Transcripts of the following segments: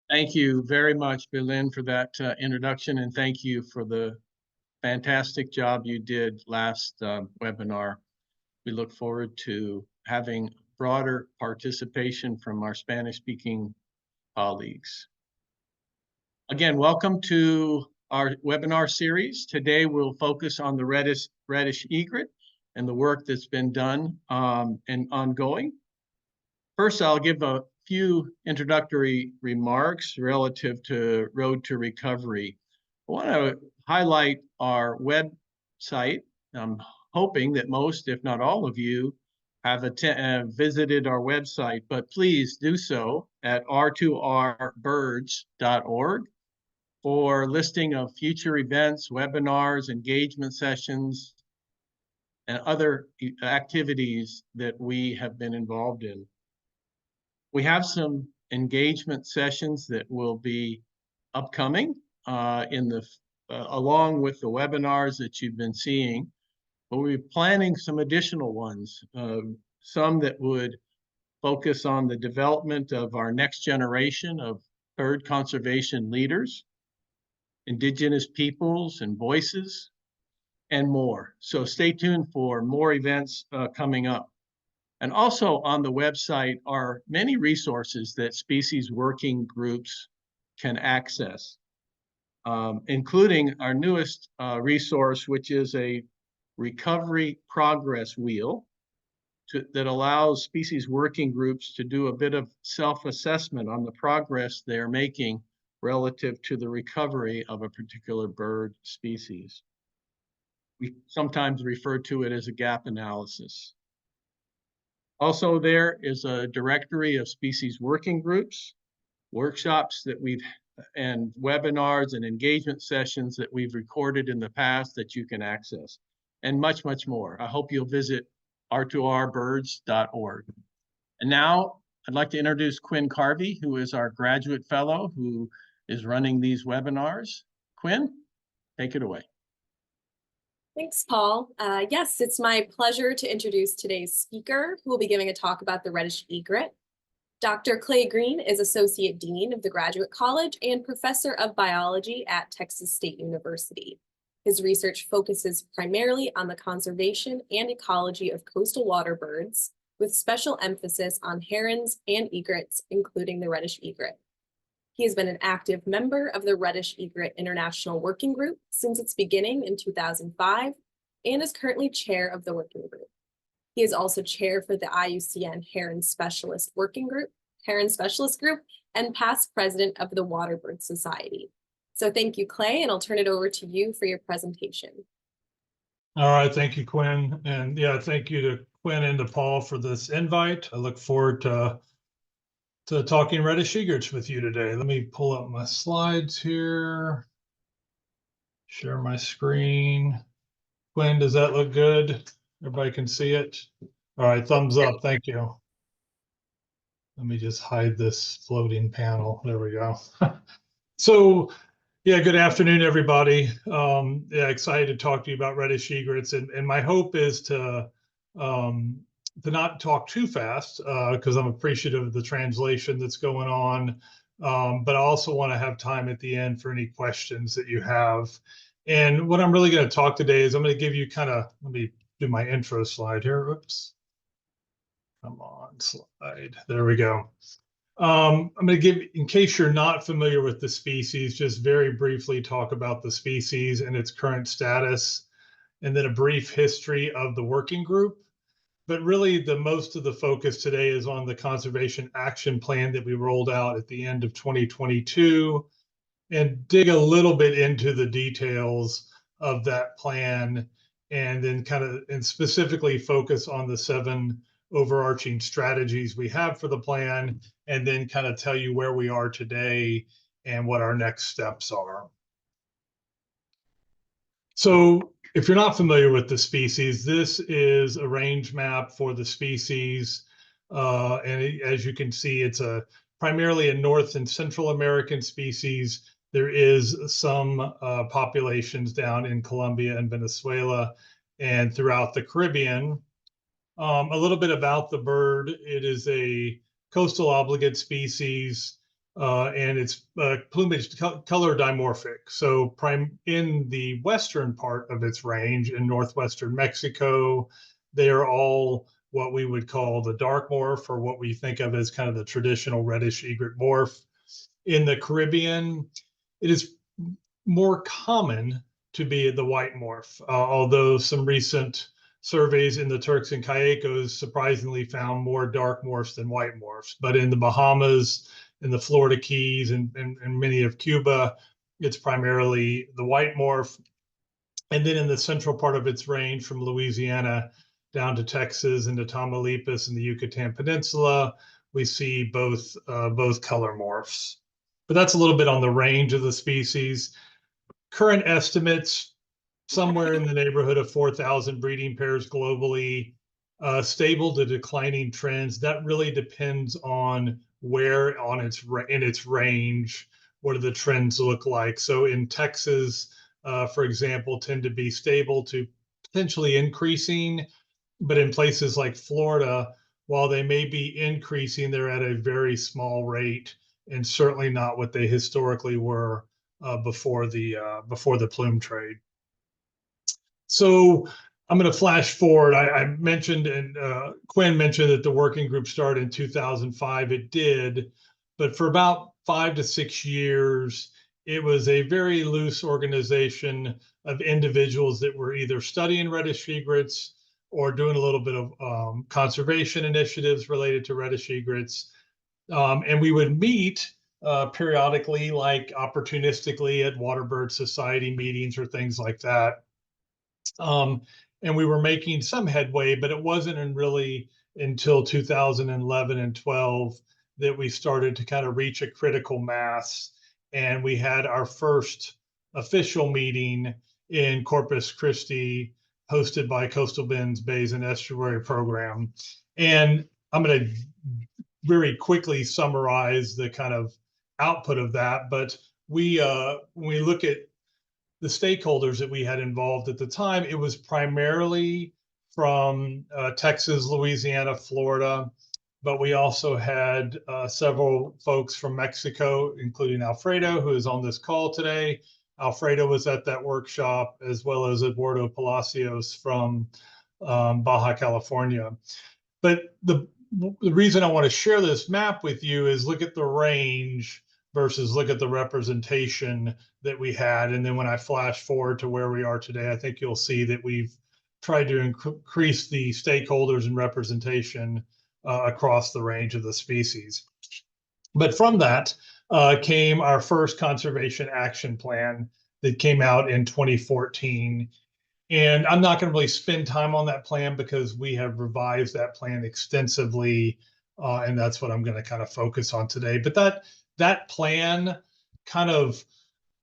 Thank you very much, Belin, for that introduction, and thank you for the fantastic job you did last webinar. We look forward to having broader participation from our Spanish-speaking colleagues. Again, welcome to our webinar series. Today we'll focus on the Reddish egret and the work that's been done and ongoing. First, I'll give a few introductory remarks relative to Road to Recovery. I want to highlight our website. I'm hoping that most, if not all of you, have visited our website, but please do so at r2rbirds.org for listing of future events, webinars, engagement sessions, and other activities that we have been involved in. We have some engagement sessions that will be upcoming along with the webinars that you've been seeing, but we're planning some additional ones, some that would focus on the development of our next generation of bird conservation leaders, indigenous peoples and voices, and more. So stay tuned for more events coming up. And also on the website are many resources that species working groups can access, including our newest resource, which is a recovery progress wheel that allows species working groups to do a bit of self-assessment on the progress they're making relative to the recovery of a particular bird species. We sometimes refer to it as a gap analysis. Also, there is a directory of species working groups, workshops that and webinars and engagement sessions that we've recorded in the past that you can access, and much, much more. I hope you'll visit r2rbirds.org. And now I'd like to introduce Quinn Carvey, who is our graduate fellow who is running these webinars. Quinn, take it away. Thanks, Paul. Yes, it's my pleasure to introduce today's speaker, who will be giving a talk about the Reddish egret. Dr. Clay Green is Associate Dean of the Graduate College and Professor of Biology at Texas State University. His research focuses primarily on the conservation and ecology of coastal water birds, with special emphasis on herons and egrets, including the Reddish egret. He has been an active member of the Reddish Egret International Working Group since its beginning in 2005 and is currently chair of the working group. He is also chair for the IUCN Heron Specialist Group, and past president of the Waterbird Society. So thank you, Clay, and I'll turn it over to you for your presentation. All right, thank you, Quinn. And yeah, thank you to Quinn and to Paul for this invite. I look forward to talking Reddish egrets with you today. Let me pull up my slides here. Share my screen. Quinn, does that look good? Everybody can see it? All right, thumbs up, thank you. Let me just hide this floating panel. There we go. So, yeah, good afternoon, everybody. Yeah, excited to talk to you about Reddish egrets. And my hope is to not talk too fast because I'm appreciative of the translation that's going on. But I also want to have time at the end for any questions that you have. And what I'm really going to talk today is I'm going to give you let me do my intro slide here. Oops. Come on, slide. There we go. I'm going to give, in case you're not familiar with the species, just very briefly talk about the species and its current status, and then a brief history of the working group. But really, most of the focus today is on the conservation action plan that we rolled out at the end of 2022, and dig a little bit into the details of that plan, and then and specifically focus on the 7 overarching strategies we have for the plan, and then tell you where we are today and what our next steps are. So if you're not familiar with the species, this is a range map for the species. And as you can see, it's primarily a North and Central American species. There is some populations down in Colombia and Venezuela and throughout the Caribbean. A little bit about the bird. It is a coastal obligate species. and its plumage color dimorphic. So in the western part of its range in northwestern Mexico, they are all what we would call the dark morph, or what we think of as kind of the traditional reddish egret morph. In the Caribbean, it is more common to be the white morph, although some recent surveys in the Turks and Caicos surprisingly found more dark morphs than white morphs. But in the Bahamas, in the Florida Keys, and many of Cuba, it's primarily the white morph. And then in the central part of its range from Louisiana down to Texas and to Tamaulipas and the Yucatan Peninsula, we see both color morphs. But that's a little bit on the range of the species. Current estimates, somewhere in the neighborhood of 4,000 breeding pairs globally, stable to declining trends. That really depends on where in its range, what do the trends look like. So in Texas, for example, tend to be stable to potentially increasing, but in places like Florida, while they may be increasing, they're at a very small rate, and certainly not what they historically were before the plume trade. So I'm going to flash forward. I mentioned, and Quinn mentioned, that the working group started in 2005. It did, but for about 5 to 6 years, it was a very loose organization of individuals that were either studying reddish egrets or doing a little bit of conservation initiatives related to reddish egrets. And we would meet periodically, like opportunistically, at Waterbird Society meetings or things like that. And we were making some headway, but it wasn't really until 2011 and 12 that we started to kind of reach a critical mass. And we had our first official meeting in Corpus Christi, hosted by Coastal Bend's Bays and Estuary Program. And I'm going to very quickly summarize the kind of output of that. But when we look at the stakeholders that we had involved at the time, it was primarily from Texas, Louisiana, Florida, but we also had several folks from Mexico, including Alfredo, who is on this call today. Alfredo was at that workshop, as well as Eduardo Palacios from Baja California. But the reason I want to share this map with you is look at the range versus look at the representation that we had. And then when I flash forward to where we are today, I think you'll see that we've tried to increase the stakeholders and representation across the range of the species. But from that came our first conservation action plan that came out in 2014. And I'm not going to really spend time on that plan because we have revised that plan extensively, and that's what I'm going to kind of focus on today. But that plan kind of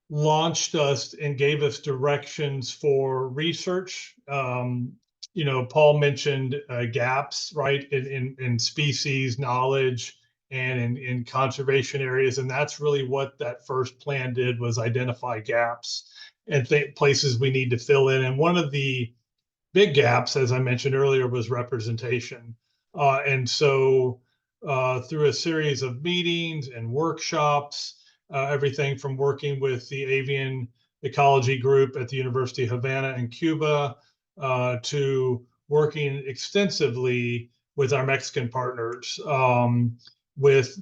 launched us and gave us directions for research. Paul mentioned gaps, right, in species knowledge and in conservation areas, and that's really what that first plan did, was identify gaps and places we need to fill in. And one of the big gaps, as I mentioned earlier, was representation. And so through a series of meetings and workshops, everything from working with the avian ecology group at the University of Havana in Cuba to working extensively with our Mexican partners. As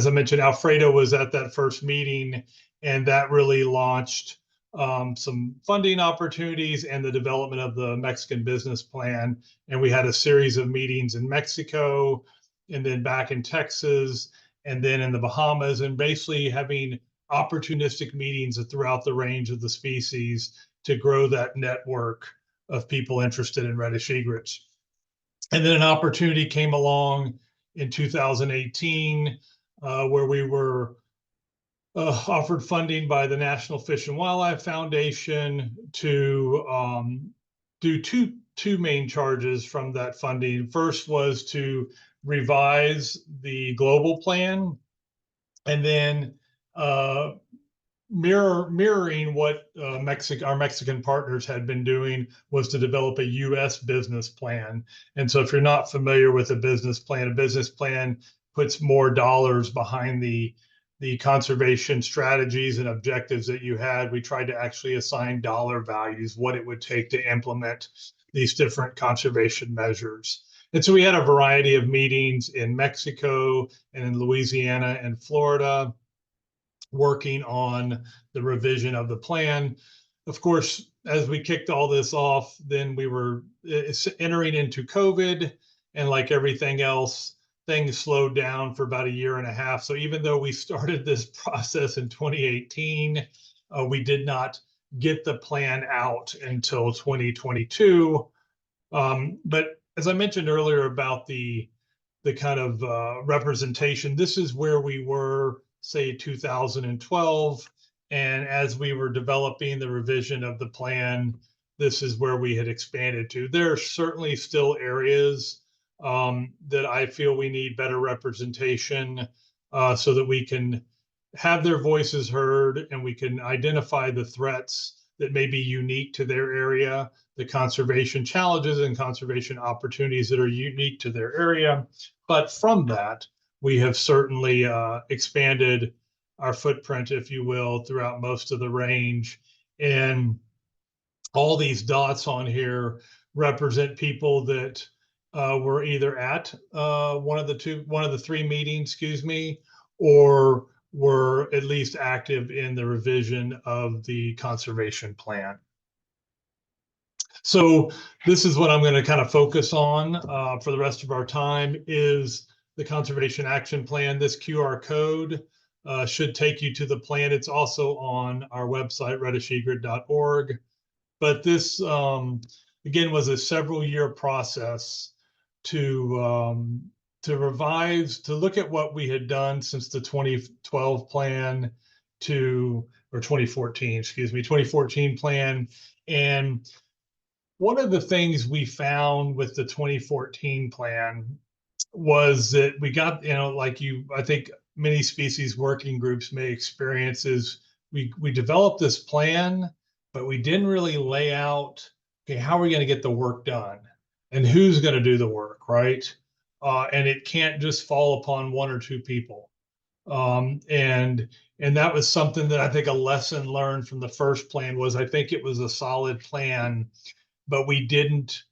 I mentioned, Alfredo was at that first meeting, and that really launched some funding opportunities and the development of the Mexican business plan. And we had a series of meetings in Mexico, and then back in Texas, and then in the Bahamas, and basically having opportunistic meetings throughout the range of the species to grow that network of people interested in reddish egrets. And then an opportunity came along in 2018 where we were offered funding by the National Fish and Wildlife Foundation to do two main charges from that funding. First was to revise the global plan, and then mirroring what our Mexican partners had been doing was to develop a U.S. business plan. And so if you're not familiar with a business plan puts more dollars behind the conservation strategies and objectives that you had. We tried to actually assign dollar values, what it would take to implement these different conservation measures. And so we had a variety of meetings in Mexico and in Louisiana and Florida, working on the revision of the plan. Of course, as we kicked all this off, then we were entering into COVID, and like everything else, things slowed down for about a year and a half. So even though we started this process in 2018, we did not get the plan out until 2022. But as I mentioned earlier about the kind of representation, this is where we were, say, 2012. And as we were developing the revision of the plan, this is where we had expanded to. There are certainly still areas that I feel we need better representation so that we can have their voices heard and we can identify the threats that may be unique to their area, the conservation challenges and conservation opportunities that are unique to their area. But from that, we have certainly expanded our footprint, if you will, throughout most of the range. And all these dots on here represent people that were either at one of the three meetings, or were at least active in the revision of the conservation plan. So this is what I'm going to kind of focus on for the rest of our time, is the Conservation Action Plan. This QR code should take you to the plan. It's also on our website, reddishegret.org. But this, again, was a several-year process to revise, to look at what we had done since the 2012 plan or 2014, 2014 plan. And one of the things we found with the 2014 plan was that we got, I think many species working groups may experience, is we developed this plan, but we didn't really lay out, okay, how are we going to get the work done and who's going to do the work, right? And it can't just fall upon one or two people. And that was something that I think a lesson learned from the first plan was, I think it was a solid plan, but we didn't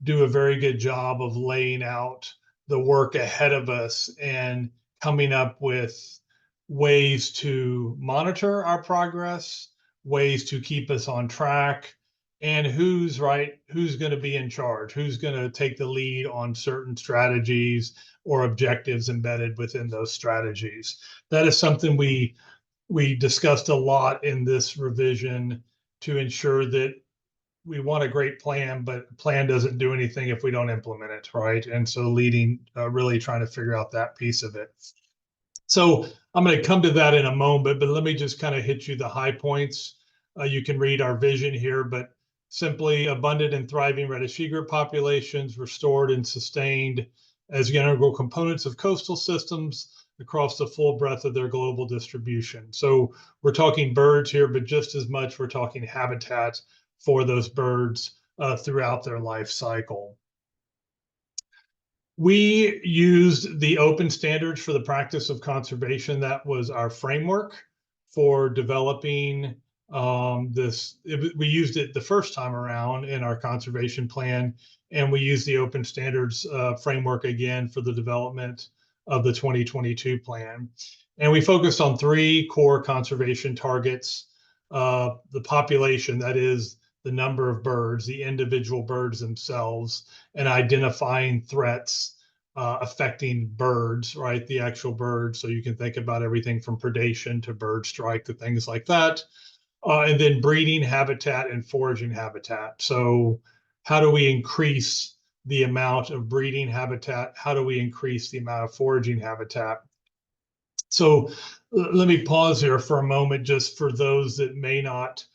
do a very good job of laying out the work ahead of us and coming up with ways to monitor our progress, ways to keep us on track, and who's going to be in charge, who's going to take the lead on certain strategies or objectives embedded within those strategies. That is something we discussed a lot in this revision to ensure that we want a great plan, but the plan doesn't do anything if we don't implement it, right? And so really trying to figure out that piece of it. So I'm going to come to that in a moment, but let me just kind of hit you the high points. You can read our vision here, but simply abundant and thriving reddish egret populations restored and sustained as integral components of coastal systems across the full breadth of their global distribution. So we're talking birds here, but just as much we're talking habitat for those birds throughout their life cycle. We used the open standards for the practice of conservation. That was our framework for developing this. We used it the first time around in our conservation plan, and we used the open standards framework again for the development of the 2022 plan. And we focused on three core conservation targets: the population, that is the number of birds, the individual birds themselves, and identifying threats affecting birds, right? The actual birds. So you can think about everything from predation to bird strike to things like that. And then breeding habitat and foraging habitat. So how do we increase the amount of breeding habitat? How do we increase the amount of foraging habitat? So let me pause here for a moment, just for those that may not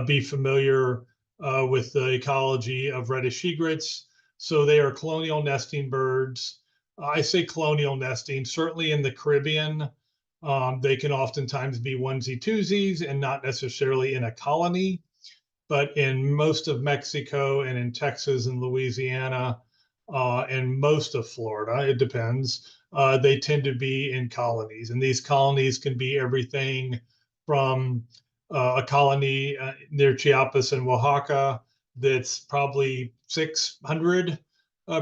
be familiar with the ecology of reddish egrets. So they are colonial nesting birds. I say colonial nesting, certainly in the Caribbean. They can oftentimes be onesie-twosies and not necessarily in a colony. But in most of Mexico and in Texas and Louisiana and most of Florida, it depends, they tend to be in colonies. And these colonies can be everything from a colony near Chiapas and Oaxaca that's probably 600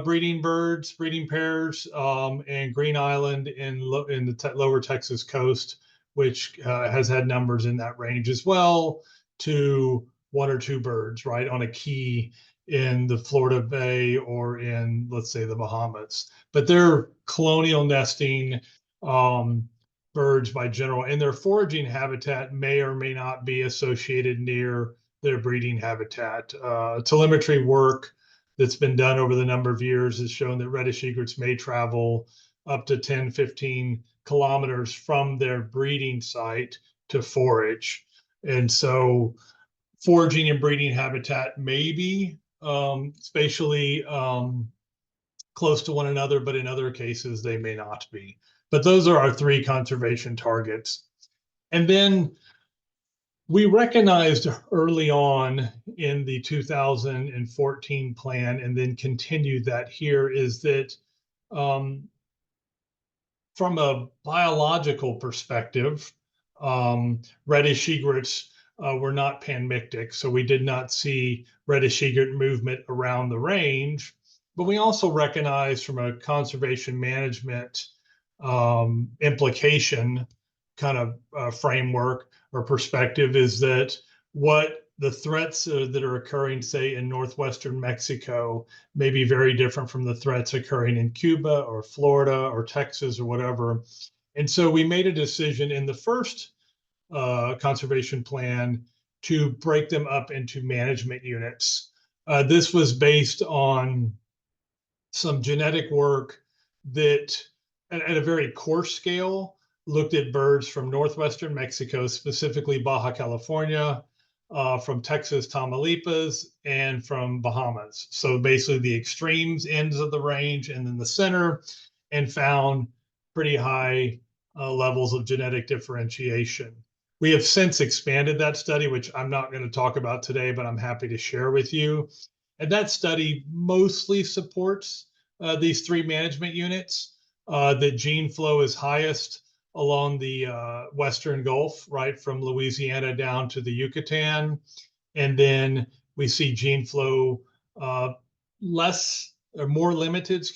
breeding pairs, and Green Island in the lower Texas coast, which has had numbers in that range as well, to 1 or 2 birds, right, on a key in the Florida Bay or in, let's say, the Bahamas. But they're colonial nesting birds by general, and their foraging habitat may or may not be associated near their breeding habitat. Telemetry work that's been done over the number of years has shown that reddish egrets may travel up to 10, 15 kilometers from their breeding site to forage. And so foraging and breeding habitat may be spatially close to one another, but in other cases they may not be. But those are our 3 conservation targets. And then we recognized early on in the 2014 plan, and then continued that here, is that from a biological perspective, reddish egrets were not panmictic, so we did not see reddish egret movement around the range. But we also recognized from a conservation management implication kind of framework or perspective is that what the threats that are occurring, say, in northwestern Mexico may be very different from the threats occurring in Cuba or Florida or Texas or whatever. And so we made a decision in the first conservation plan to break them up into management units. This was based on some genetic work that, at a very coarse scale, looked at birds from northwestern Mexico, specifically Baja California, from Texas, Tamaulipas, and from Bahamas. So basically the extremes ends of the range and then the center, and found pretty high levels of genetic differentiation. We have since expanded that study, which I'm not going to talk about today, but I'm happy to share with you. And that study mostly supports these 3 management units. That gene flow is highest along the Western Gulf, right, from Louisiana down to the Yucatan. And then we see gene flow less or more limited,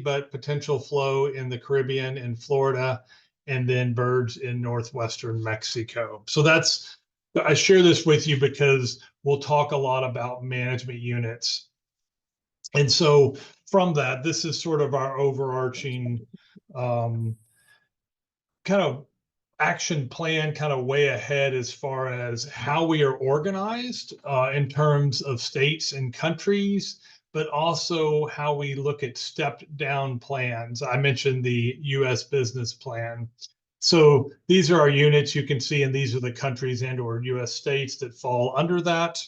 but potential flow in the Caribbean and Florida, and then birds in northwestern Mexico. So I share this with you because we'll talk a lot about management units. And so from that, this is sort of our overarching kind of action plan, kind of way ahead as far as how we are organized in terms of states and countries, but also how we look at stepped down plans. I mentioned the US business plan. So these are our units you can see, and these are the countries and or US states that fall under that.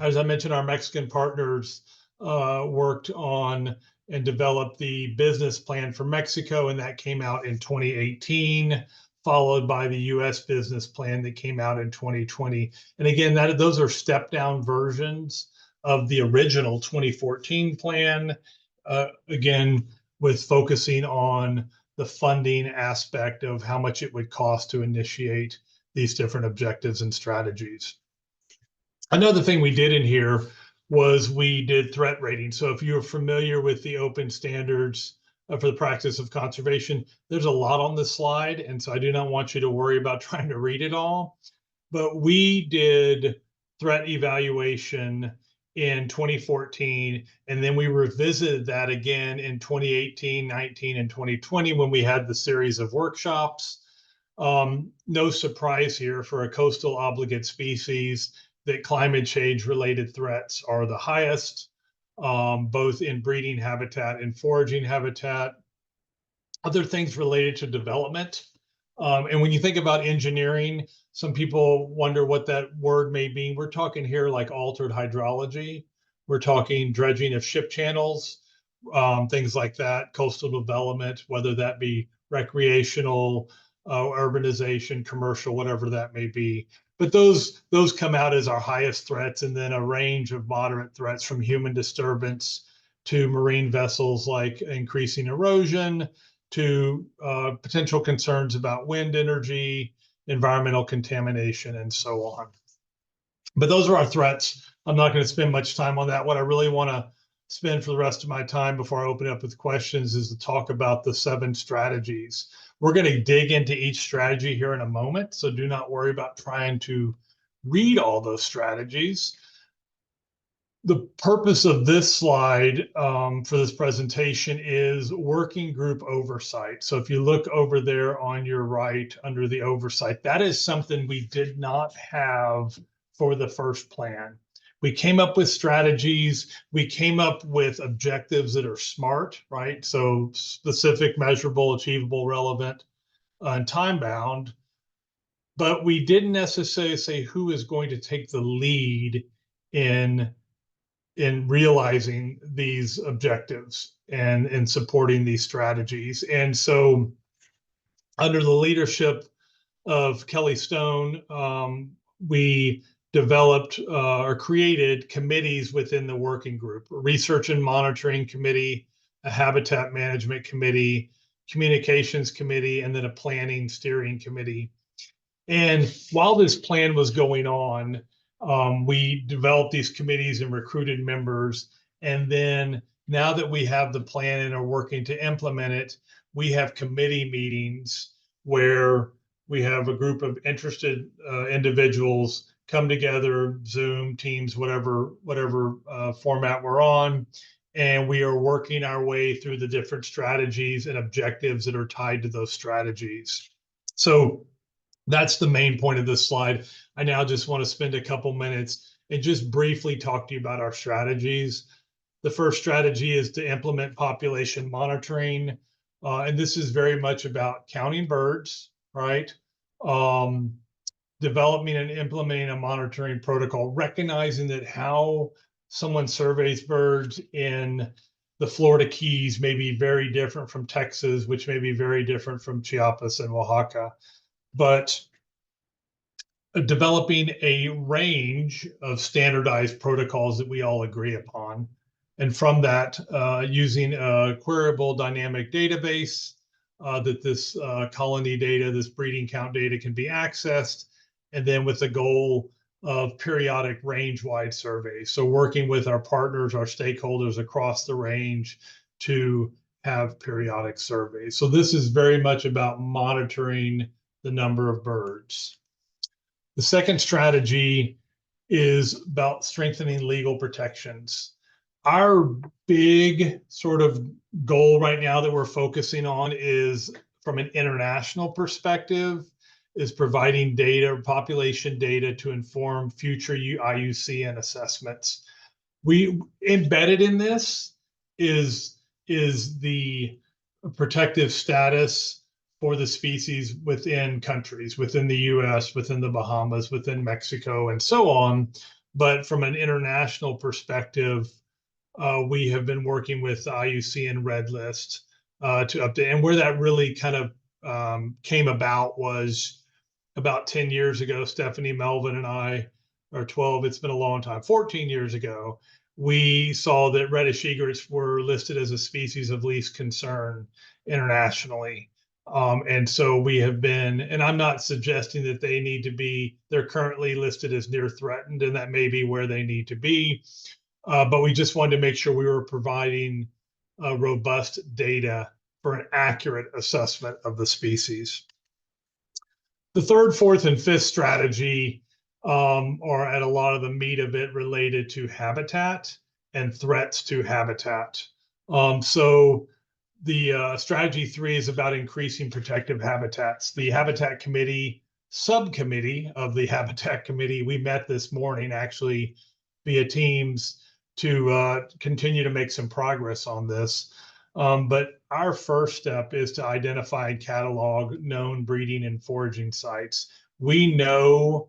As I mentioned, our Mexican partners worked on and developed the business plan for Mexico, and that came out in 2018, followed by the US business plan that came out in 2020. And again, those are step down versions of the original 2014 plan, again, with focusing on the funding aspect of how much it would cost to initiate these different objectives and strategies. Another thing we did in here was we did threat rating. So if you're familiar with the open standards for the practice of conservation, there's a lot on this slide. And so I do not want you to worry about trying to read it all. But we did threat evaluation in 2014, and then we revisited that again in 2018, 19, and 2020 when we had the series of workshops. No surprise here for a coastal obligate species that climate change related threats are the highest, both in breeding habitat and foraging habitat. Other things related to development. And when you think about engineering, some people wonder what that word may mean. We're talking here like altered hydrology. We're talking dredging of ship channels, things like that, coastal development, whether that be recreational, urbanization, commercial, whatever that may be. But those come out as our highest threats, and then a range of moderate threats from human disturbance to marine vessels like increasing erosion, to potential concerns about wind energy, environmental contamination, and so on. But those are our threats. I'm not going to spend much time on that. What I really want to spend for the rest of my time before I open up with questions is to talk about the 7 strategies. We're going to dig into each strategy here in a moment, so do not worry about trying to read all those strategies. The purpose of this slide for this presentation is working group oversight. So if you look over there on your right under the oversight, that is something we did not have for the first plan. We came up with strategies, we came up with objectives that are SMART, right? So specific, measurable, achievable, relevant, and time-bound. But we didn't necessarily say who is going to take the lead in realizing these objectives and supporting these strategies. And so under the leadership of Kelly Stone, we developed or created committees within the working group: a research and monitoring committee, a habitat management committee, communications committee, and then a planning steering committee. And while this plan was going on, we developed these committees and recruited members. And then now that we have the plan and are working to implement it, we have committee meetings where we have a group of interested individuals come together, Zoom, Teams, whatever format we're on, and we are working our way through the different strategies and objectives that are tied to those strategies. So that's the main point of this slide. I now just want to spend a couple minutes and just briefly talk to you about our strategies. The first strategy is to implement population monitoring. And this is very much about counting birds, right? Developing and implementing a monitoring protocol, recognizing that how someone surveys birds in the Florida Keys may be very different from Texas, which may be very different from Chiapas and Oaxaca. But developing a range of standardized protocols that we all agree upon. And from that, using a queryable dynamic database that this colony data, this breeding count data can be accessed, and then with the goal of periodic range-wide surveys. So working with our partners, our stakeholders across the range to have periodic surveys. So this is very much about monitoring the number of birds. The second strategy is about strengthening legal protections. Our big sort of goal right now that we're focusing on is, from an international perspective, is providing data, population data, to inform future IUCN assessments. We embedded in this is the protective status for the species within countries, within the US, within the Bahamas, within Mexico, and so on. But from an international perspective, we have been working with the IUCN Red List to update. And where that really kind of came about was about 10 years ago. Stephanie Melvin and I, or 12, it's been a long time, 14 years ago, we saw that reddish egrets were listed as a species of least concern internationally. And so we have been, and I'm not suggesting that they need to be, they're currently listed as near threatened, and that may be where they need to be. But we just wanted to make sure we were providing robust data for an accurate assessment of the species. The third, fourth, and fifth strategy are at a lot of the meat of it related to habitat and threats to habitat. So the strategy 3 is about increasing protective habitats. The Habitat Committee, subcommittee of the Habitat Committee, we met this morning actually via Teams to continue to make some progress on this. But our first step is to identify and catalog known breeding and foraging sites. We know,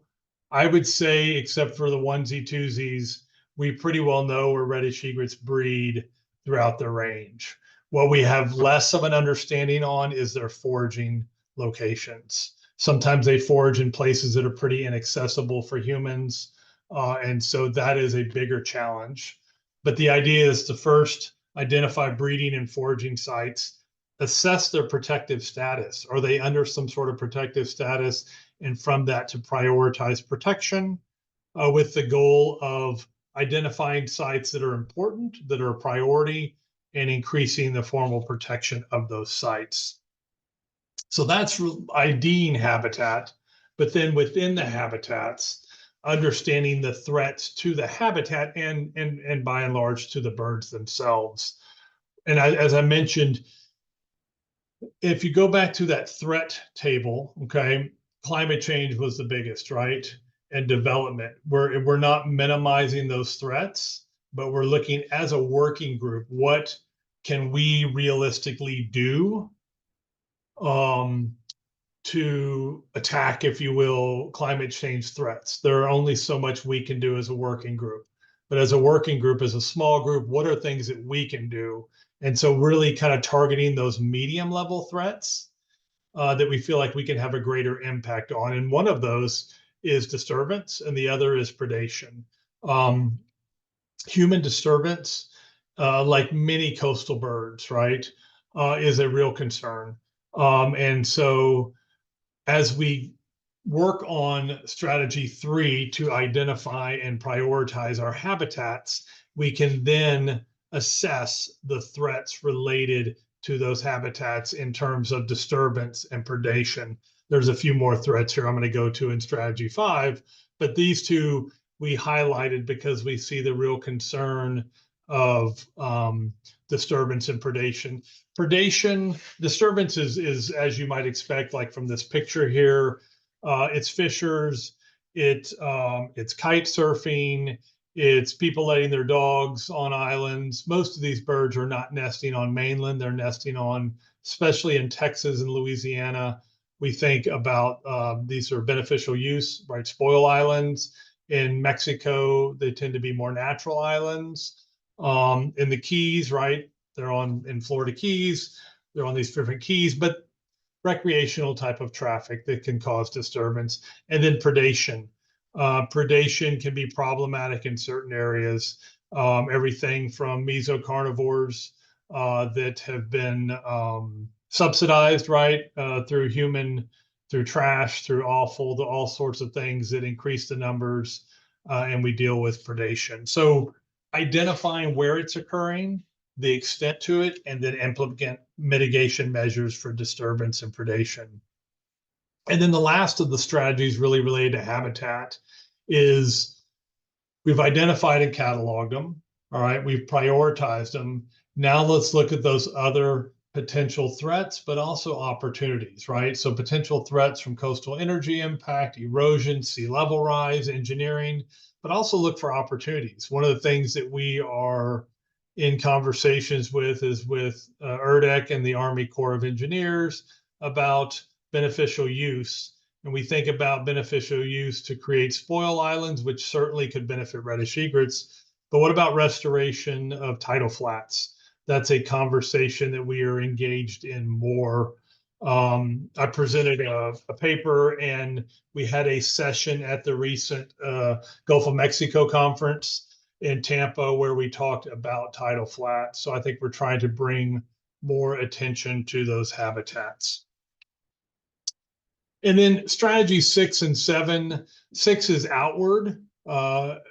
I would say, except for the onesie twosies, we pretty well know where reddish egrets breed throughout the range. What we have less of an understanding on is their foraging locations. Sometimes they forage in places that are pretty inaccessible for humans. And so that is a bigger challenge. But the idea is to first identify breeding and foraging sites, assess their protective status. Are they under some sort of protective status? And from that to prioritize protection with the goal of identifying sites that are important, that are a priority, and increasing the formal protection of those sites. So that's IDing habitat, but then within the habitats, understanding the threats to the habitat and by and large to the birds themselves. And as I mentioned, if you go back to that threat table, okay, climate change was the biggest, right? And development. We're not minimizing those threats, but we're looking as a working group, what can we realistically do to attack, if you will, climate change threats? There are only so much we can do as a working group. But as a working group, as a small group, what are things that we can do? And so really kind of targeting those medium level threats that we feel like we can have a greater impact on. And one of those is disturbance, and the other is predation. Human disturbance, like many coastal birds, right, is a real concern. And so as we work on strategy 3 to identify and prioritize our habitats, we can then assess the threats related to those habitats in terms of disturbance and predation. There's a few more threats here I'm going to go to in strategy 5, but these two we highlighted because we see the real concern of disturbance and predation. Disturbance is, as you might expect, like from this picture here, it's fishers, it's kite surfing, it's people letting their dogs on islands. Most of these birds are not nesting on mainland. They're nesting on, especially in Texas and Louisiana. We think about these are beneficial use, right? Spoil islands. In Mexico, they tend to be more natural islands. In the Keys, right? They're in Florida Keys. They're on these different keys, but recreational type of traffic that can cause disturbance. And then predation. Predation can be problematic in certain areas. Everything from mesocarnivores that have been subsidized, right, through trash, through offal, all sorts of things that increase the numbers, and we deal with predation. So identifying where it's occurring, the extent to it, and then implement mitigation measures for disturbance and predation. And then the last of the strategies really related to habitat is we've identified and cataloged them. All right, we've prioritized them. Now let's look at those other potential threats, but also opportunities, right? So potential threats from coastal energy impact, erosion, sea level rise, engineering, but also look for opportunities. One of the things that we are in conversations with is with ERDEC and the Army Corps of Engineers about beneficial use. And we think about beneficial use to create spoil islands, which certainly could benefit reddish egrets. But what about restoration of tidal flats? That's a conversation that we are engaged in more. I presented a paper, and we had a session at the recent Gulf of Mexico conference in Tampa where we talked about tidal flats. So I think we're trying to bring more attention to those habitats. And then strategy 6 and 7, 6 is outward,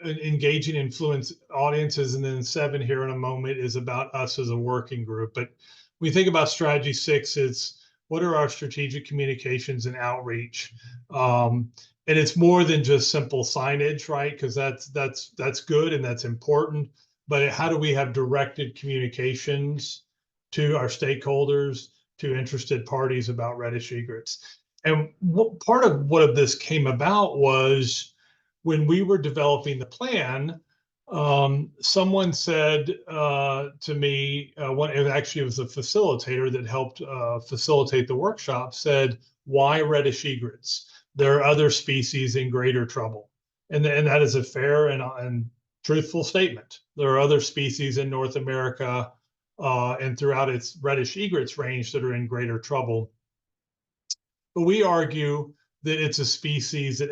engaging influence audiences, and then 7 here in a moment is about us as a working group. But we think about strategy 6, it's what are our strategic communications and outreach? And it's more than just simple signage, right? Because that's good and that's important. But how do we have directed communications to our stakeholders, to interested parties about reddish egrets? And part of what this came about was when we were developing the plan, someone said to me, it was a facilitator that helped facilitate the workshop, said, why reddish egrets? There are other species in greater trouble. And that is a fair and truthful statement. There are other species in North America and throughout its reddish egrets range that are in greater trouble. But we argue that it's a species that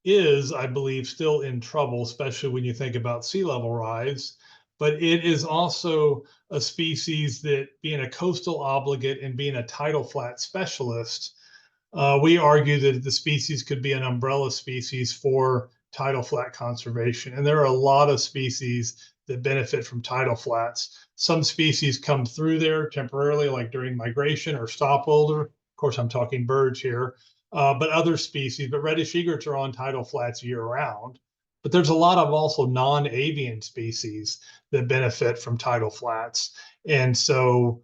is, I believe, still in trouble, especially when you think about sea level rise, but it is also a species that, being a coastal obligate and being a tidal flat specialist, we argue that the species could be an umbrella species for tidal flat conservation. And there are a lot of species that benefit from tidal flats. Some species come through there temporarily, like during migration or stopover. Of course, I'm talking birds here, but other species, but reddish egrets are on tidal flats year round. But there's a lot of also non-avian species that benefit from tidal flats. And so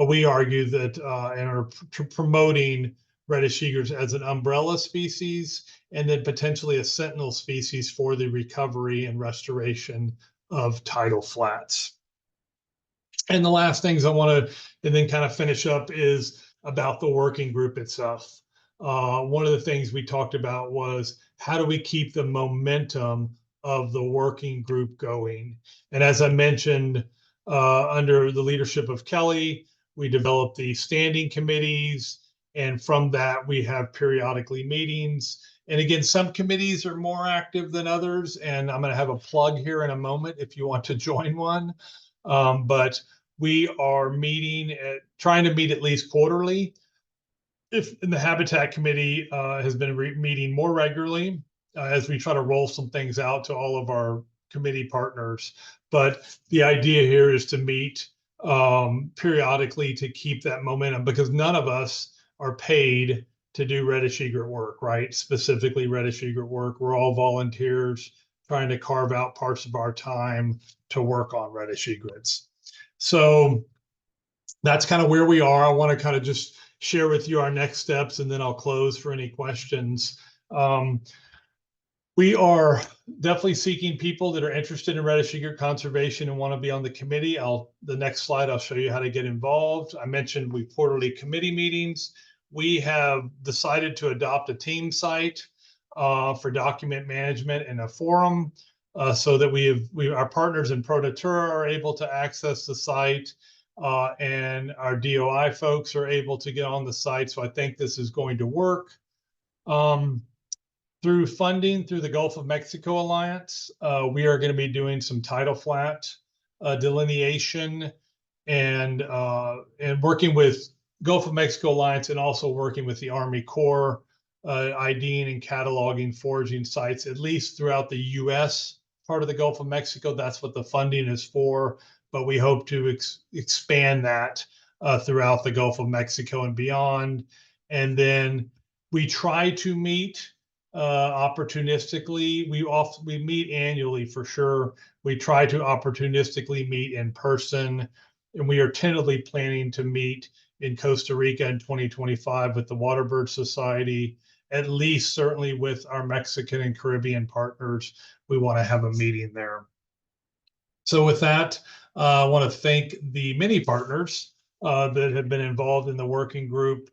we argue that and are promoting reddish egrets as an umbrella species, and then potentially a sentinel species for the recovery and restoration of tidal flats. And the last things I want to, and then kind of finish up, is about the working group itself. One of the things we talked about was, how do we keep the momentum of the working group going? And as I mentioned, under the leadership of Kelly, we developed the standing committees, and from that we have periodically meetings. And again, some committees are more active than others, and I'm going to have a plug here in a moment if you want to join one. But we are trying to meet at least quarterly. And the Habitat Committee has been meeting more regularly as we try to roll some things out to all of our committee partners. But the idea here is to meet periodically to keep that momentum, because none of us are paid to do reddish egret work, right? Specifically reddish egret work. We're all volunteers trying to carve out parts of our time to work on reddish egrets. So that's kind of where we are. I want to kind of just share with you our next steps, and then I'll close for any questions. We are definitely seeking people that are interested in reddish egret conservation and want to be on the committee. The next slide, I'll show you how to get involved. I mentioned we quarterly committee meetings. We have decided to adopt a team site for document management and a forum, so that our partners in ProNatura are able to access the site, and our DOI folks are able to get on the site. So I think this is going to work. Through funding through the Gulf of Mexico Alliance, we are going to be doing some tidal flat delineation, and working with Gulf of Mexico Alliance, and also working with the Army Corps, IDing and cataloging foraging sites, at least throughout the U.S. part of the Gulf of Mexico. That's what the funding is for, but we hope to expand that throughout the Gulf of Mexico and beyond. And then we try to meet opportunistically. We meet annually for sure. We try to opportunistically meet in person, and we are tentatively planning to meet in Costa Rica in 2025 with the Waterbird Society, at least certainly with our Mexican and Caribbean partners. We want to have a meeting there. So with that, I want to thank the many partners that have been involved in the working group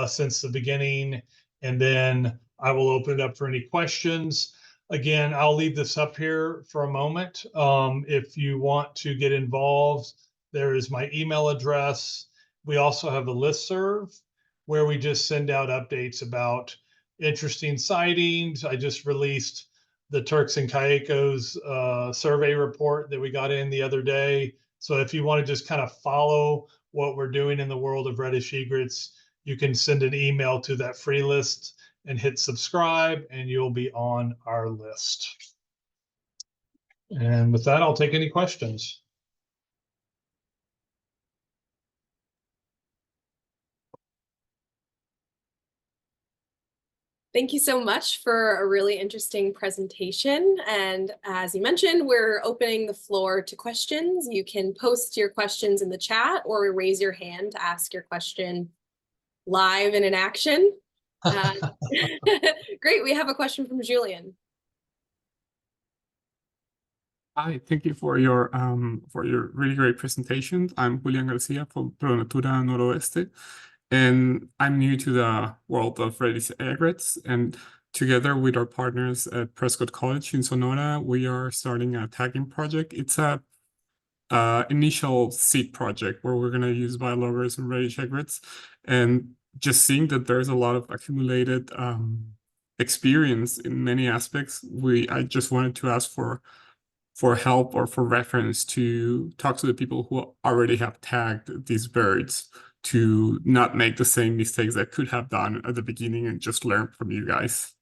since the beginning, and then I will open it up for any questions. Again, I'll leave this up here for a moment. If you want to get involved, there is my email address. We also have a listserv where we just send out updates about interesting sightings. I just released the Turks and Caicos survey report that we got in the other day. So if you want to just kind of follow what we're doing in the world of reddish egrets, you can send an email to that free list and hit subscribe, and you'll be on our list. And with that, I'll take any questions. Thank you so much for a really interesting presentation. And as you mentioned, we're opening the floor to questions. You can post your questions in the chat or raise your hand to ask your question live and in action. Great, we have a question from Julian. Hi, thank you for your really great presentation. I'm Julian Garcia from ProNatura Noroeste, and I'm new to the world of reddish egrets. And together with our partners at Prescott College in Sonora, we are starting a tagging project. It's a initial seed project where we're going to use biologgers and reddish egrets, and just seeing that there's a lot of accumulated experience in many aspects. I just wanted to ask for for help or for reference to talk to the people who already have tagged these birds to not make the same mistakes that could have done at the beginning and just learn from you guys.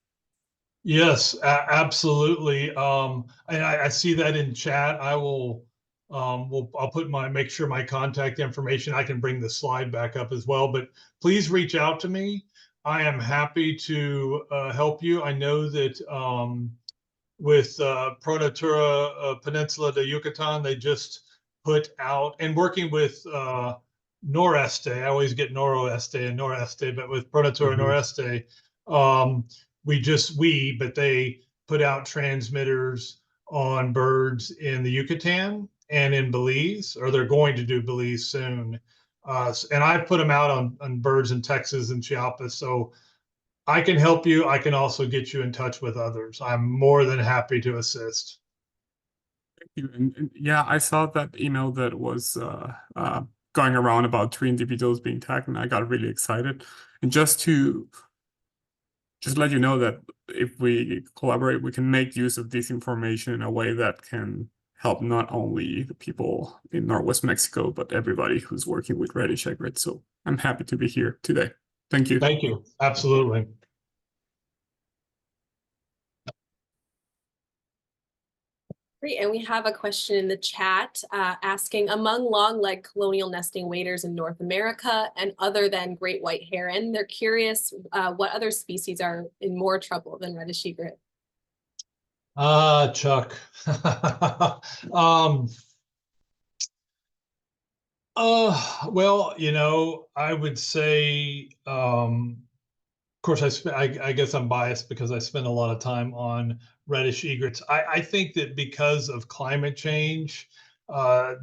Yes, absolutely. And I see that in chat. I will, I'll put make sure my contact information, I can bring the slide back up as well, but please reach out to me. I am happy to help you. I know that with Pronatura Peninsula de Yucatan, they just put out, and working with Noreste, I always get Noroeste and Noreste, but with Pronatura Noreste, but they put out transmitters on birds in the Yucatan and in Belize, or they're going to do Belize soon. And I put them out on birds in Texas and Chiapas. So I can help you. I can also get you in touch with others. I'm more than happy to assist. Thank you. And yeah, I saw that email that was going around about 3 individuals being tagged, and I got really excited. And just let you know that if we collaborate, we can make use of this information in a way that can help not only the people in Northwest Mexico, but everybody who's working with Reddish Egret. So I'm happy to be here today. Thank you. Thank you. Absolutely. Great, and we have a question in the chat asking, among long-legged colonial nesting waders in North America and other than great white heron, they're curious what other species are in more trouble than Reddish egret? Chuck. Well, I would say, of course, I guess I'm biased because I spend a lot of time on reddish egrets. I think that because of climate change,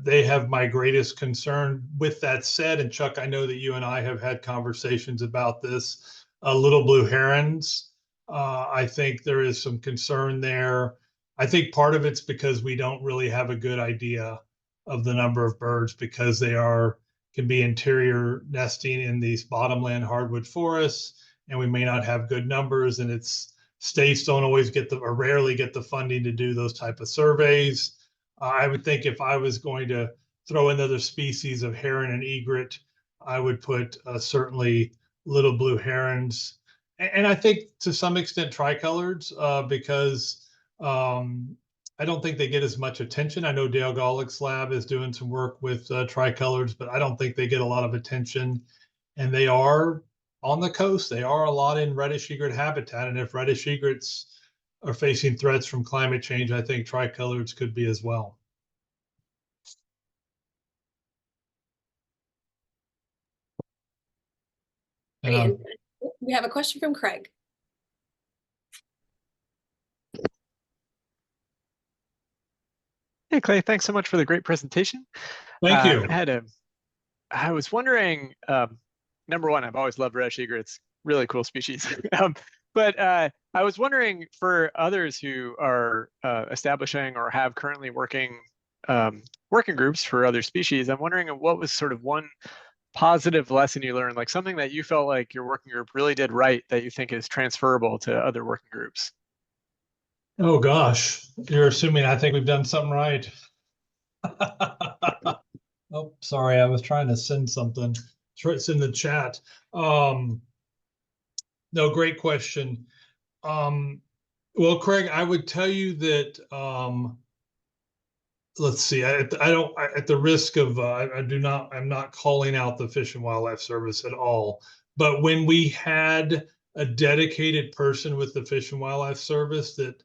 they have my greatest concern. With that said, and Chuck, I know that you and I have had conversations about this, little blue herons. I think there is some concern there. I think part of it's because we don't really have a good idea of the number of birds because they can be interior nesting in these bottomland hardwood forests, and we may not have good numbers, and states don't always or rarely get the funding to do those type of surveys. I would think if I was going to throw another species of heron and egret, I would put certainly little blue herons, and I think to some extent tricoloreds, because I don't think they get as much attention. I know Dale Golick's lab is doing some work with tricoloreds, but I don't think they get a lot of attention, and they are on the coast. They are a lot in reddish egret habitat. And if reddish egrets are facing threats from climate change, I think tricoloreds could be as well. And we have a question from Craig. Hey, Clay, thanks so much for the great presentation. Thank you. I was wondering, number one, I've always loved reddish egrets, really cool species. But I was wondering for others who are establishing or have currently working groups for other species, I'm wondering what was sort of one positive lesson you learned, like something that you felt like your working group really did right that you think is transferable to other working groups? Oh gosh, you're assuming I think we've done something right. Oh, sorry, I was trying to send something. It's in the chat. No, great question. Well, Craig, I would tell you that let's see. I don't. At the risk of, I'm not calling out the Fish and Wildlife Service at all. But when we had a dedicated person with the Fish and Wildlife Service that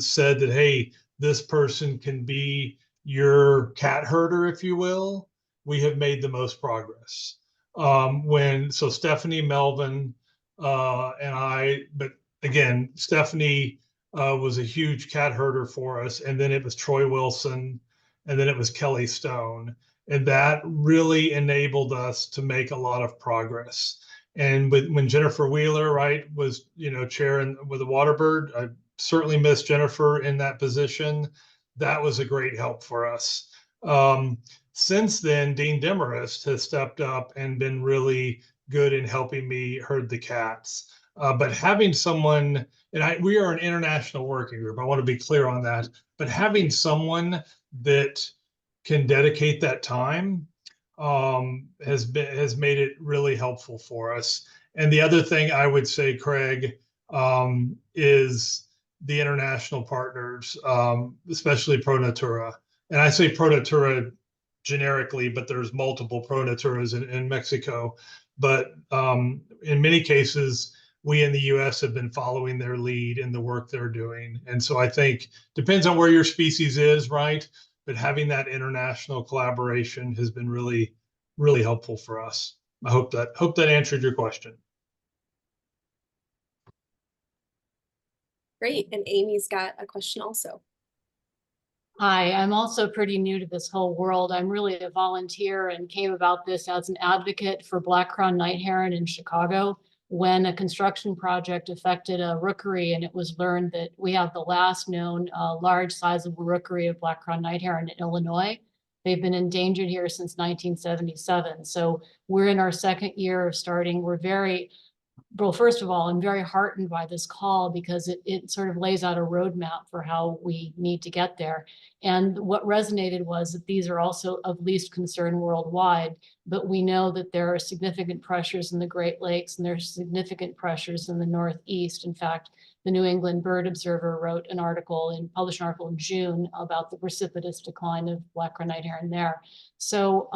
said that, hey, this person can be your cat herder, if you will, we have made the most progress. So Stephanie Melvin and I, but again, Stephanie was a huge cat herder for us, and then it was Troy Wilson, and then it was Kelly Stone, and that really enabled us to make a lot of progress. And when Jennifer Wheeler, right, was chairing with the Waterbird, I certainly miss Jennifer in that position. That was a great help for us. Since then, Dean Demarest has stepped up and been really good in helping me herd the cats. But having someone, and we are an international working group, I want to be clear on that, but having someone that can dedicate that time has made it really helpful for us. And the other thing I would say, Craig, is the international partners, especially Pro Natura. And I say Pro Natura generically, but there's multiple Pro Naturas in Mexico. But in many cases, we in the US have been following their lead in the work they're doing. And so I think depends on where your species is, right? But having that international collaboration has been really, really helpful for us. I hope that answered your question. Great. And Amy's got a question also. Hi, I'm also pretty new to this whole world. I'm really a volunteer and came about this as an advocate for black-crowned night heron in Chicago when a construction project affected a rookery, and it was learned that we have the last known large sizable rookery of black-crowned night heron in Illinois. They've been endangered here since 1977. So we're in our second year of starting. Well, first of all, I'm very heartened by this call because it sort of lays out a roadmap for how we need to get there. And what resonated was that these are also of least concern worldwide, but we know that there are significant pressures in the Great Lakes and there's significant pressures in the Northeast. In fact, the New England Bird Observer published an article in June about the precipitous decline of black-crowned night heron there. So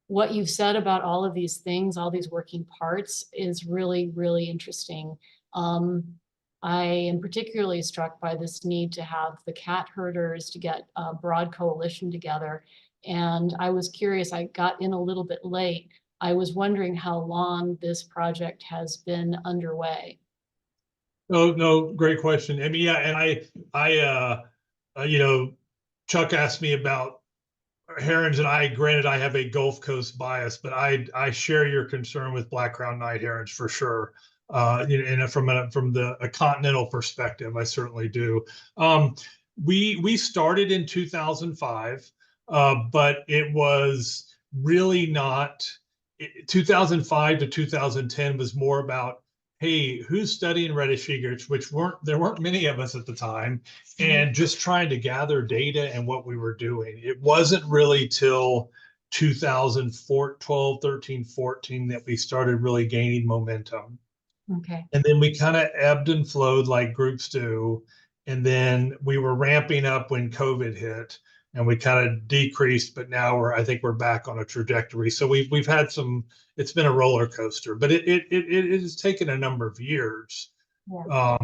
what you've said about all of these things, all these working parts is really, really interesting. I am particularly struck by this need to have the cat herders to get a broad coalition together. And I was curious, I got in a little bit late. I was wondering how long this project has been underway. Oh, no, great question. I mean, yeah, and Chuck asked me about herons, and granted, I have a Gulf Coast bias, but I share your concern with black-crowned night herons for sure. And from a continental perspective, I certainly do. We started in 2005, but it was really not. 2005 to 2010 was more about, hey, who's studying reddish egrets, there weren't many of us at the time, and just trying to gather data and what we were doing. It wasn't really till 2012, 13, 14 that we started really gaining momentum. Okay. And then we kind of ebbed and flowed like groups do. And then we were ramping up when COVID hit, and we kind of decreased, but now I think we're back on a trajectory. So we've had it's been a roller coaster, but it has taken a number of years. Yeah.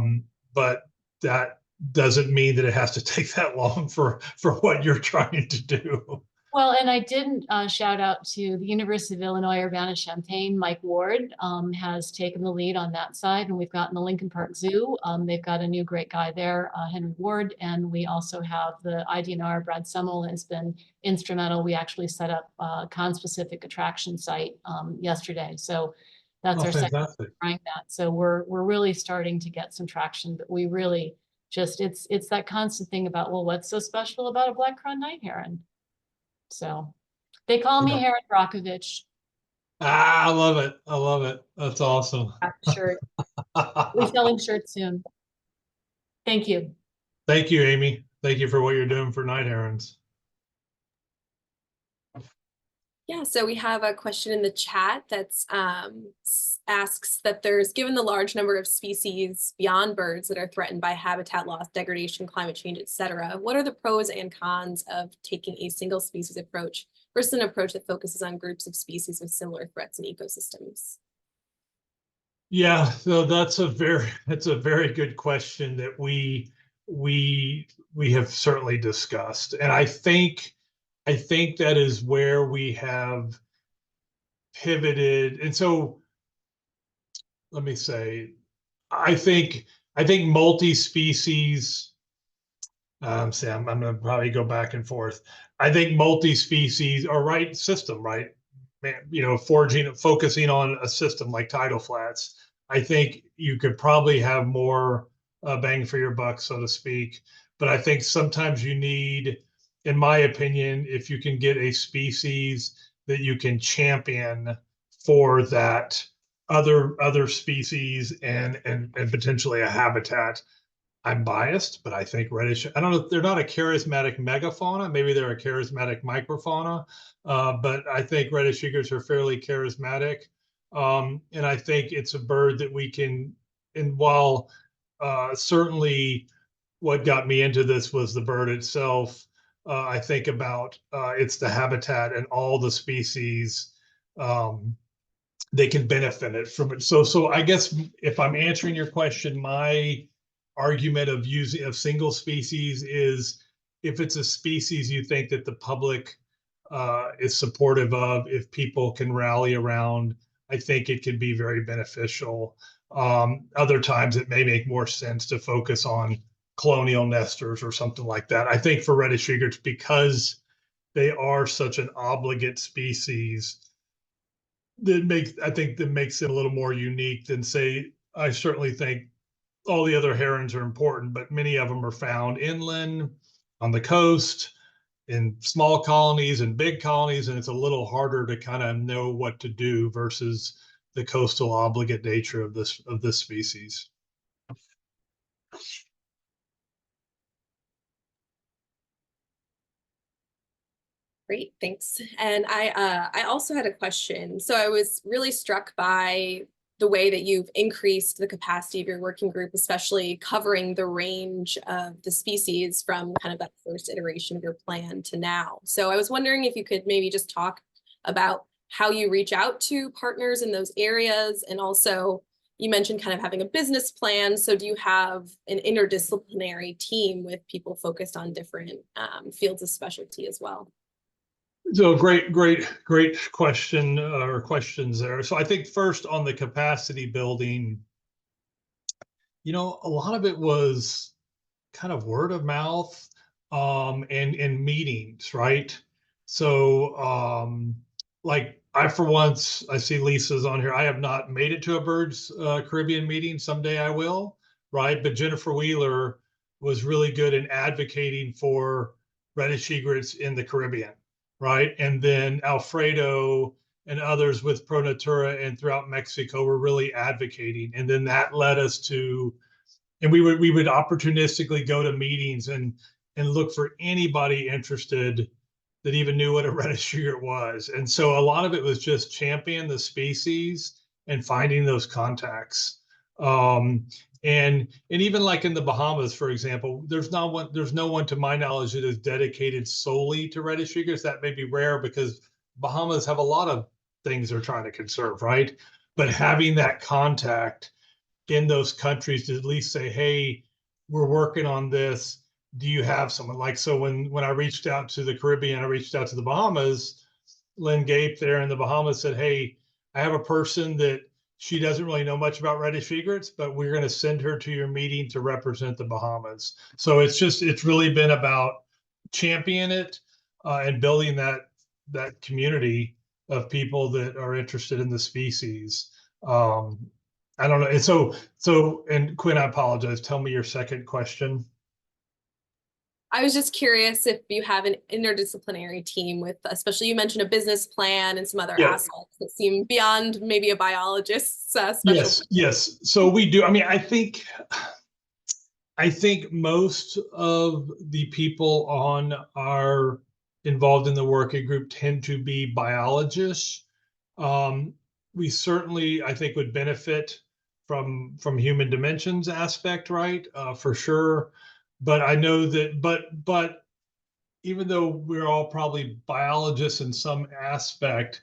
But that doesn't mean that it has to take that long for what you're trying to do. Well, and I didn't shout out to the University of Illinois Urbana-Champaign. Mike Ward has taken the lead on that side, and we've gotten the Lincoln Park Zoo. They've got a new great guy there, Henry Ward, and we also have the IDNR. Brad Semmel has been instrumental. We actually set up a conspecific attraction site yesterday, so that's our second time trying that. So we're really starting to get some traction, but we really just it's that constant thing about, well, what's so special about a black-crowned night heron? So they call me Heron Brockovich. I love it. I love it. That's awesome. Shirt. We're selling shirts soon. Thank you. Thank you, Amy. Thank you for what you're doing for night herons. Yeah, so we have a question in the chat that's asks that given the large number of species beyond birds that are threatened by habitat loss, degradation, climate change, etc., what are the pros and cons of taking a single species approach versus an approach that focuses on groups of species with similar threats and ecosystems? Yeah, so that's a very good question that we have certainly discussed, and I think that is where we have pivoted. And so let me say, I think multi-species, I'm going to probably go back and forth. I think multi-species are right system, right? Focusing on a system like tidal flats. I think you could probably have more bang for your buck, so to speak. But I think sometimes you need, in my opinion, if you can get a species that you can champion for that other species and potentially a habitat. I'm biased, but I think reddish, I don't know, they're not a charismatic megafauna. Maybe they're a charismatic microfauna, but I think reddish egrets are fairly charismatic. And I think it's a bird that we can, and while certainly what got me into this was the bird itself, I think about it's the habitat and all the species they can benefit it from it. So I guess if I'm answering your question, my argument of using of single species is if it's a species you think that the public is supportive of, if people can rally around, I think it can be very beneficial. Other times it may make more sense to focus on colonial nesters or something like that. I think for reddish egrets, because they are such an obligate species, I think that makes it a little more unique than, say, I certainly think all the other herons are important, but many of them are found inland, on the coast, in small colonies and big colonies, and it's a little harder to kind of know what to do versus the coastal obligate nature of this species. Great, thanks. And I also had a question. So I was really struck by the way that you've increased the capacity of your working group, especially covering the range of the species from kind of that first iteration of your plan to now. So I was wondering if you could maybe just talk about how you reach out to partners in those areas. And also you mentioned kind of having a business plan. So do you have an interdisciplinary team with people focused on different fields of specialty as well? So great question or questions there. So I think first on the capacity building, a lot of it was kind of word of mouth and meetings, right? So like I see Lisa's on here. I have not made it to a Birds Caribbean meeting. Someday I will, right? But Jennifer Wheeler was really good in advocating for reddish egrets in the Caribbean, right? And then Alfredo and others with Pro Natura and throughout Mexico were really advocating. And then that led us to, and we would opportunistically go to meetings and look for anybody interested that even knew what a reddish egret was. And so a lot of it was just champion the species and finding those contacts. And even like in the Bahamas, for example, there's no one to my knowledge that is dedicated solely to reddish egrets. That may be rare because Bahamas have a lot of things they're trying to conserve, right? But having that contact in those countries to at least say, hey, we're working on this. Do you have someone? Like, so when I reached out to the Caribbean, I reached out to the Bahamas, Lynn Gape there in the Bahamas said, hey, I have a person that she doesn't really know much about reddish egrets, but we're going to send her to your meeting to represent the Bahamas. So it's really been about championing it and building that community of people that are interested in the species. I don't know. And so, and Quinn, I apologize. Tell me your second question. I was just curious if you have an interdisciplinary team with, especially you mentioned a business plan and some other aspects that seem beyond maybe a biologist's specialty. Yes. So we do. I mean, I think most of the people involved in the working group tend to be biologists. We certainly, I think, would benefit from human dimensions aspect, right? For sure. But I know that, but even though we're all probably biologists in some aspect,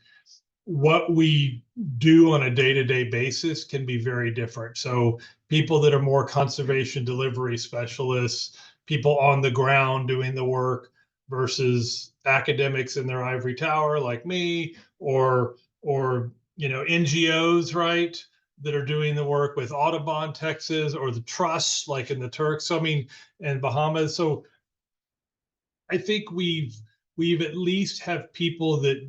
what we do on a day-to-day basis can be very different. So people that are more conservation delivery specialists, people on the ground doing the work versus academics in their ivory tower like me, or NGOs, right, that are doing the work with Audubon, Texas, or the trusts like in the Turks. So I mean, and Bahamas. So I think we've at least have people that,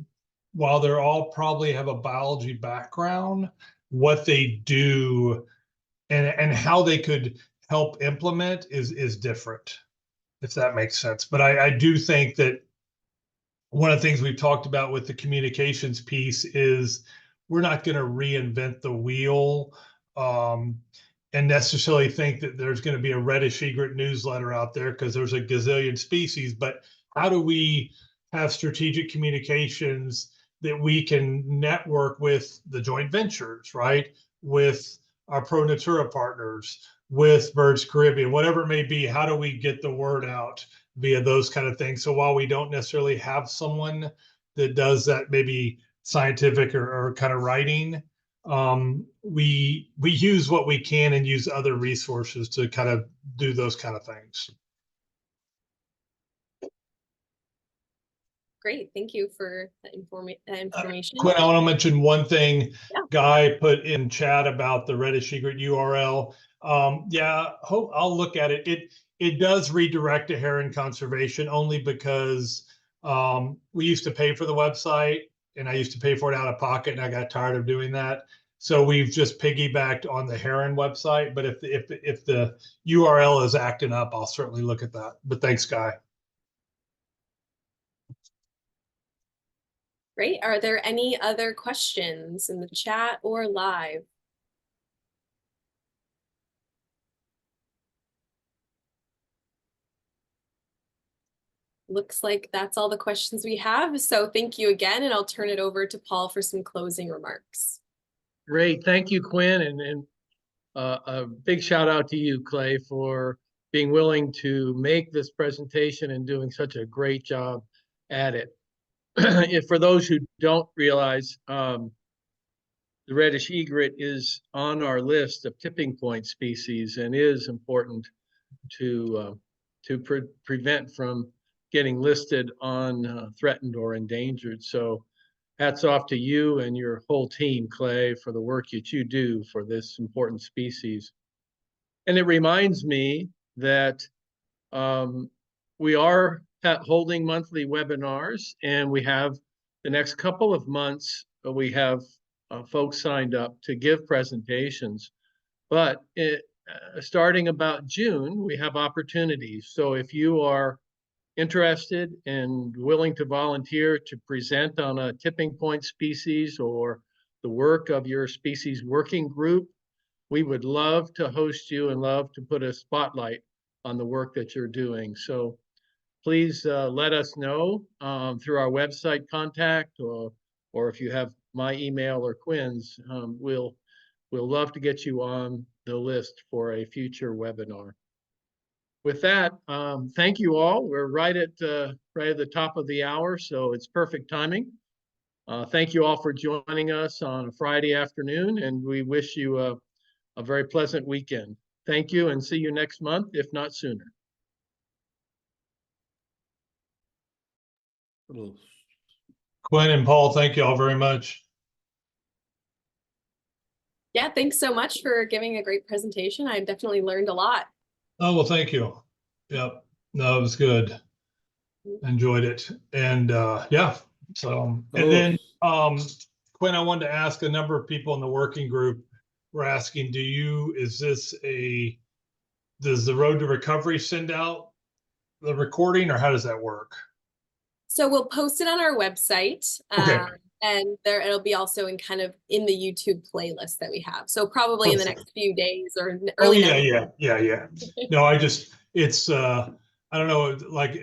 while they're all probably have a biology background, what they do and how they could help implement is different, if that makes sense. But I do think that one of the things we've talked about with the communications piece is we're not going to reinvent the wheel and necessarily think that there's going to be a reddish egret newsletter out there because there's a gazillion species. But how do we have strategic communications that we can network with the joint ventures, right? With our Pro Natura partners, with Birds Caribbean, whatever it may be. How do we get the word out via those kind of things? So while we don't necessarily have someone that does that, maybe scientific or kind of writing, we use what we can and use other resources to kind of do those kind of things. Great, thank you for that information. Quinn, I want to mention one thing. Yeah. Guy put in chat about the Reddish Egret URL. Yeah, I'll look at it. It does redirect to heron conservation only because we used to pay for the website, and I used to pay for it out of pocket, and I got tired of doing that. So we've just piggybacked on the heron website. But if the URL is acting up, I'll certainly look at that. But thanks, Guy. Great. Are there any other questions in the chat or live? Looks like that's all the questions we have. So thank you again, and I'll turn it over to Paul for some closing remarks. Great. Thank you, Quinn. And a big shout out to you, Clay, for being willing to make this presentation and doing such a great job at it. For those who don't realize, the reddish egret is on our list of tipping point species and is important to prevent from getting listed on threatened or endangered. So hats off to you and your whole team, Clay, for the work that you do for this important species. And it reminds me that we are holding monthly webinars, and we have the next couple of months, we have folks signed up to give presentations. But starting about June, we have opportunities. So if you are interested and willing to volunteer to present on a tipping point species or the work of your species working group, we would love to host you and love to put a spotlight on the work that you're doing. So please let us know through our website contact, or if you have my email or Quinn's, we'll love to get you on the list for a future webinar. With that, thank you all. We're right at the top of the hour, so it's perfect timing. Thank you all for joining us on a Friday afternoon, and we wish you a very pleasant weekend. Thank you, and see you next month, if not sooner. Quinn and Paul, thank you all very much. Yeah, thanks so much for giving a great presentation. I definitely learned a lot. Oh, well, thank you. Yep. No, it was good. Enjoyed it. And yeah, so, and then Quinn, I wanted to ask, a number of people in the working group were asking, does the Road to Recovery send out the recording, or how does that work? So we'll post it on our website. Okay. And it'll be also in the YouTube playlist that we have. So probably in the next few days or early next week. Yeah. No, it's I don't know, like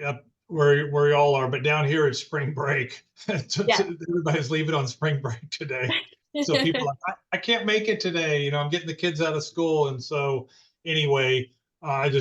where y'all are, but down here it's spring break. Everybody's leaving on spring break today. So people are like, I can't make it today. I'm getting the kids out of school. And so anyway, I just